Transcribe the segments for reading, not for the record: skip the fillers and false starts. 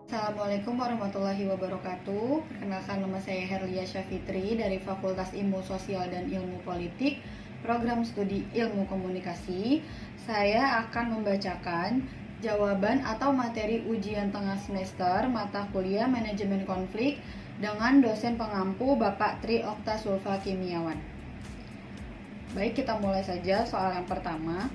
Assalamualaikum warahmatullahi wabarakatuh. Perkenalkan, nama saya Herlia Syafitri dari Fakultas Ilmu Sosial dan Ilmu Politik, Program Studi Ilmu Komunikasi. Saya akan membacakan jawaban atau materi ujian tengah semester mata kuliah Manajemen Konflik dengan dosen pengampu Bapak Tri Okta Sulfa Kimiawan. Baik, kita mulai saja soal yang pertama.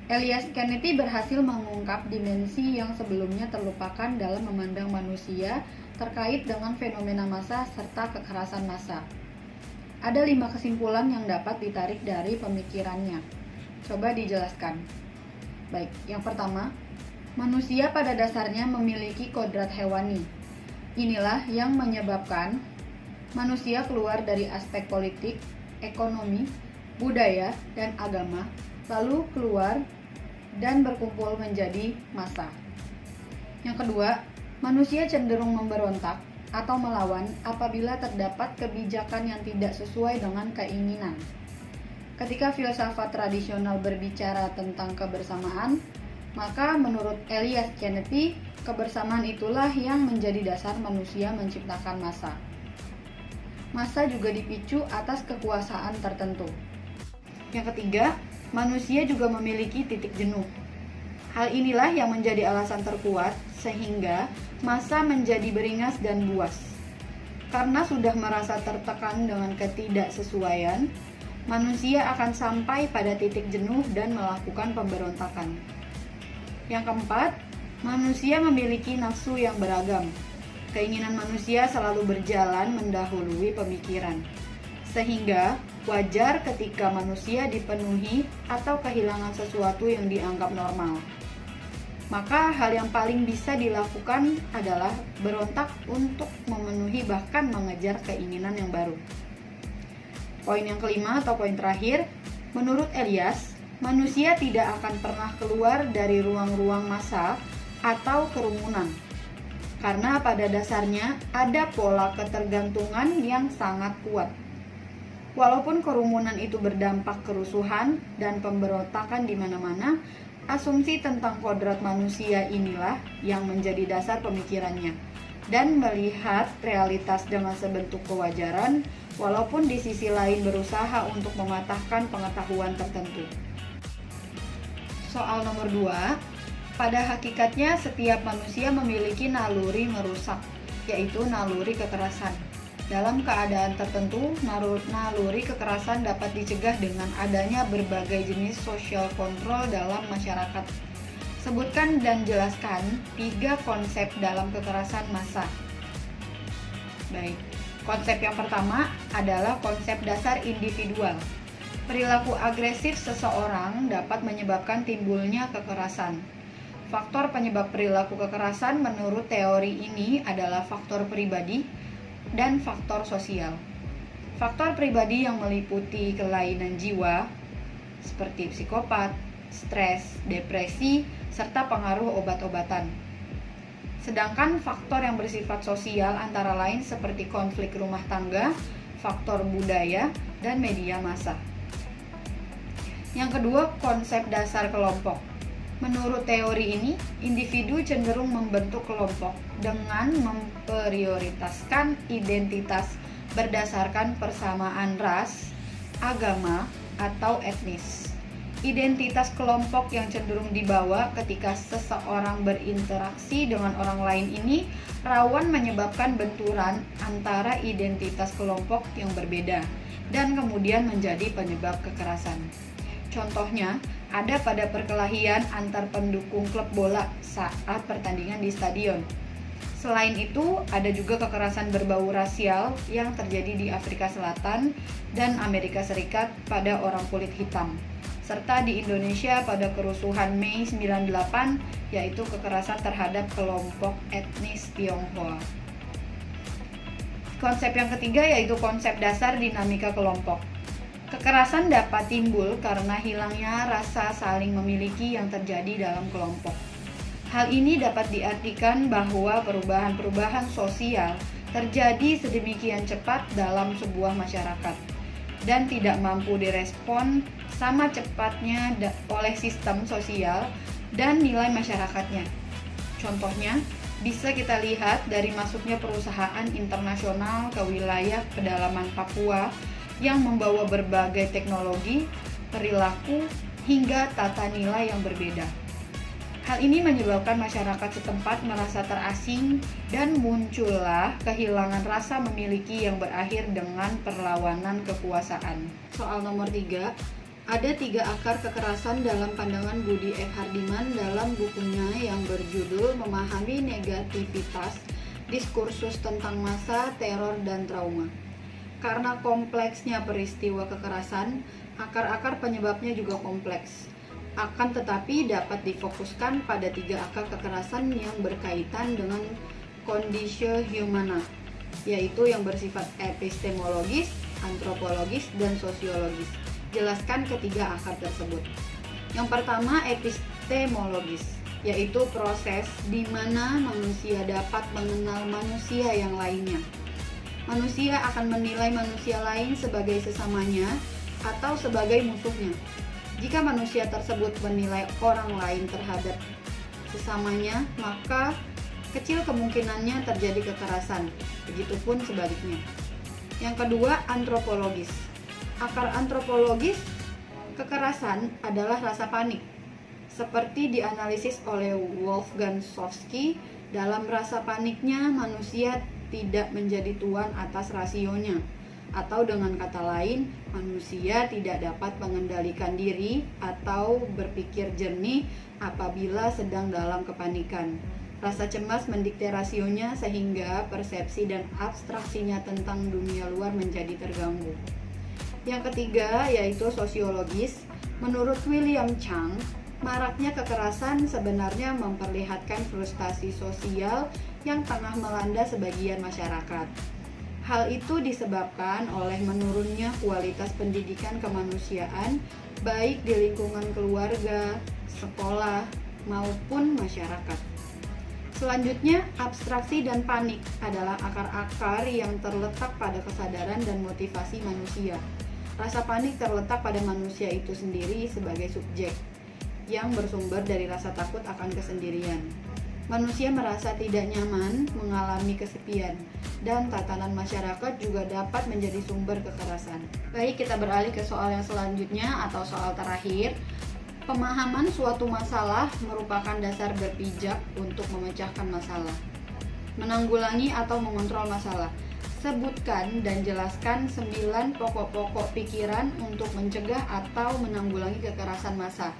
Elias Canetti berhasil mengungkap dimensi yang sebelumnya terlupakan dalam memandang manusia terkait dengan fenomena massa serta kekerasan massa. Ada 5 kesimpulan yang dapat ditarik dari pemikirannya. Coba dijelaskan. Baik, yang pertama, manusia pada dasarnya memiliki kodrat hewani. Inilah yang menyebabkan manusia keluar dari aspek politik, ekonomi, budaya, dan agama, lalu keluar dan berkumpul menjadi massa. Yang kedua, manusia cenderung memberontak atau melawan apabila terdapat kebijakan yang tidak sesuai dengan keinginan. Ketika filsafat tradisional berbicara tentang kebersamaan, maka menurut Elias Canetti, kebersamaan itulah yang menjadi dasar manusia menciptakan massa. Massa juga dipicu atas kekuasaan tertentu. Yang ketiga, manusia juga memiliki titik jenuh. Hal inilah yang menjadi alasan terkuat sehingga massa menjadi beringas dan buas. Karena sudah merasa tertekan dengan ketidaksesuaian, manusia akan sampai pada titik jenuh dan melakukan pemberontakan. Yang keempat, manusia memiliki nafsu yang beragam. Keinginan manusia selalu berjalan mendahului pemikiran. Sehingga wajar ketika manusia dipenuhi atau kehilangan sesuatu yang dianggap normal. Maka hal yang paling bisa dilakukan adalah berontak untuk memenuhi bahkan mengejar keinginan yang baru. Poin yang kelima atau poin terakhir, menurut Elias, manusia tidak akan pernah keluar dari ruang-ruang massa atau kerumunan. Karena pada dasarnya ada pola ketergantungan yang sangat kuat. Walaupun kerumunan itu berdampak kerusuhan dan pemberontakan di mana-mana, asumsi tentang kodrat manusia inilah yang menjadi dasar pemikirannya. Dan melihat realitas dengan sebentuk kewajaran, walaupun di sisi lain berusaha untuk mematahkan pengetahuan tertentu. Soal nomor 2, pada hakikatnya setiap manusia memiliki naluri merusak, yaitu naluri kekerasan. Dalam keadaan tertentu, naluri kekerasan dapat dicegah dengan adanya berbagai jenis social control dalam masyarakat. Sebutkan dan jelaskan 3 konsep dalam kekerasan massa. Baik, konsep yang pertama adalah konsep dasar individual. Perilaku agresif seseorang dapat menyebabkan timbulnya kekerasan. Faktor penyebab perilaku kekerasan menurut teori ini adalah faktor pribadi dan faktor sosial. Faktor pribadi yang meliputi kelainan jiwa seperti psikopat, stres, depresi, serta pengaruh obat-obatan. Sedangkan faktor yang bersifat sosial antara lain seperti konflik rumah tangga, faktor budaya, dan media massa. Yang kedua, konsep dasar kelompok. Menurut teori ini, individu cenderung membentuk kelompok dengan memprioritaskan identitas berdasarkan persamaan ras, agama, atau etnis. Identitas kelompok yang cenderung dibawa ketika seseorang berinteraksi dengan orang lain ini rawan menyebabkan benturan antara identitas kelompok yang berbeda dan kemudian menjadi penyebab kekerasan. Contohnya, ada pada perkelahian antar pendukung klub bola saat pertandingan di stadion. Selain itu, ada juga kekerasan berbau rasial yang terjadi di Afrika Selatan dan Amerika Serikat pada orang kulit hitam, serta di Indonesia pada kerusuhan Mei 98, yaitu kekerasan terhadap kelompok etnis Tionghoa. Konsep yang ketiga yaitu konsep dasar dinamika kelompok. Kekerasan dapat timbul karena hilangnya rasa saling memiliki yang terjadi dalam kelompok. Hal ini dapat diartikan bahwa perubahan-perubahan sosial terjadi sedemikian cepat dalam sebuah masyarakat dan tidak mampu direspon sama cepatnya oleh sistem sosial dan nilai masyarakatnya. Contohnya, Bisa kita lihat dari masuknya perusahaan internasional ke wilayah pedalaman Papua yang membawa berbagai teknologi, perilaku, hingga tata nilai yang berbeda. Hal ini menyebabkan masyarakat setempat merasa terasing dan muncullah kehilangan rasa memiliki yang berakhir dengan perlawanan kekuasaan. Soal nomor 3, ada 3 akar kekerasan dalam pandangan Budi F. Hardiman dalam bukunya yang berjudul Memahami Negativitas, Diskursus tentang Massa, Teror, dan Trauma. Karena kompleksnya peristiwa kekerasan, akar-akar penyebabnya juga kompleks. Akan tetapi dapat difokuskan pada 3 akar kekerasan yang berkaitan dengan kondisio humana, yaitu yang bersifat epistemologis, antropologis, dan sosiologis. Jelaskan ketiga akar tersebut. Yang pertama, epistemologis, yaitu proses di mana manusia dapat mengenal manusia yang lainnya. Manusia akan menilai manusia lain sebagai sesamanya atau sebagai musuhnya. Jika manusia tersebut menilai orang lain terhadap sesamanya, maka kecil kemungkinannya terjadi kekerasan. Begitupun sebaliknya. Yang kedua, antropologis. Akar antropologis kekerasan adalah rasa panik. Seperti dianalisis oleh Wolfgang Sofsky, dalam rasa paniknya manusia tidak menjadi tuan atas rasionya. Atau dengan kata lain, manusia tidak dapat mengendalikan diri atau berpikir jernih apabila sedang dalam kepanikan. Rasa cemas mendikte rasionya sehingga persepsi dan abstraksinya tentang dunia luar menjadi terganggu. Yang ketiga yaitu sosiologis. Menurut William Chang, maraknya kekerasan sebenarnya memperlihatkan frustasi sosial yang tengah melanda sebagian masyarakat. Hal itu disebabkan oleh menurunnya kualitas pendidikan kemanusiaan baik di lingkungan keluarga, sekolah, maupun masyarakat. Selanjutnya, abstraksi dan panik adalah akar-akar yang terletak pada kesadaran dan motivasi manusia. Rasa panik terletak pada manusia itu sendiri sebagai subjek yang bersumber dari rasa takut akan kesendirian. Manusia merasa tidak nyaman mengalami kesepian, dan tatanan masyarakat juga dapat menjadi sumber kekerasan. Baik, kita beralih ke soal yang selanjutnya atau soal terakhir. Pemahaman suatu masalah merupakan dasar berpijak untuk memecahkan masalah. Menanggulangi atau mengontrol masalah. Sebutkan dan jelaskan 9 pokok-pokok pikiran untuk mencegah atau menanggulangi kekerasan massa.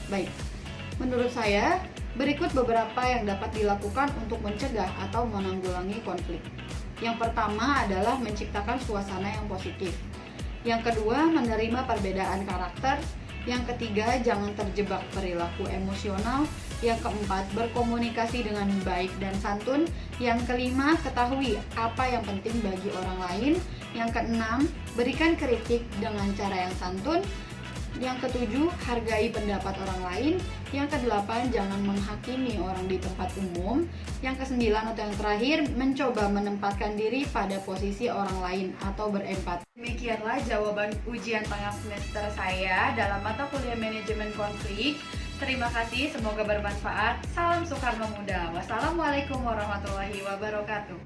Baik, menurut saya, berikut beberapa yang dapat dilakukan untuk mencegah atau menanggulangi konflik. Yang pertama adalah menciptakan suasana yang positif. Yang kedua, menerima perbedaan karakter. Yang ketiga, jangan terjebak perilaku emosional. Yang keempat, berkomunikasi dengan baik dan santun. Yang kelima, ketahui apa yang penting bagi orang lain. Yang keenam, berikan kritik dengan cara yang santun. Yang ketujuh, hargai pendapat orang lain. Yang kedelapan, jangan menghakimi orang di tempat umum. Yang kesembilan atau yang terakhir, mencoba menempatkan diri pada posisi orang lain atau berempati. Demikianlah jawaban ujian tengah semester saya dalam mata kuliah manajemen konflik. Terima kasih, semoga bermanfaat. Salam Soekarno Muda. Wassalamualaikum warahmatullahi wabarakatuh.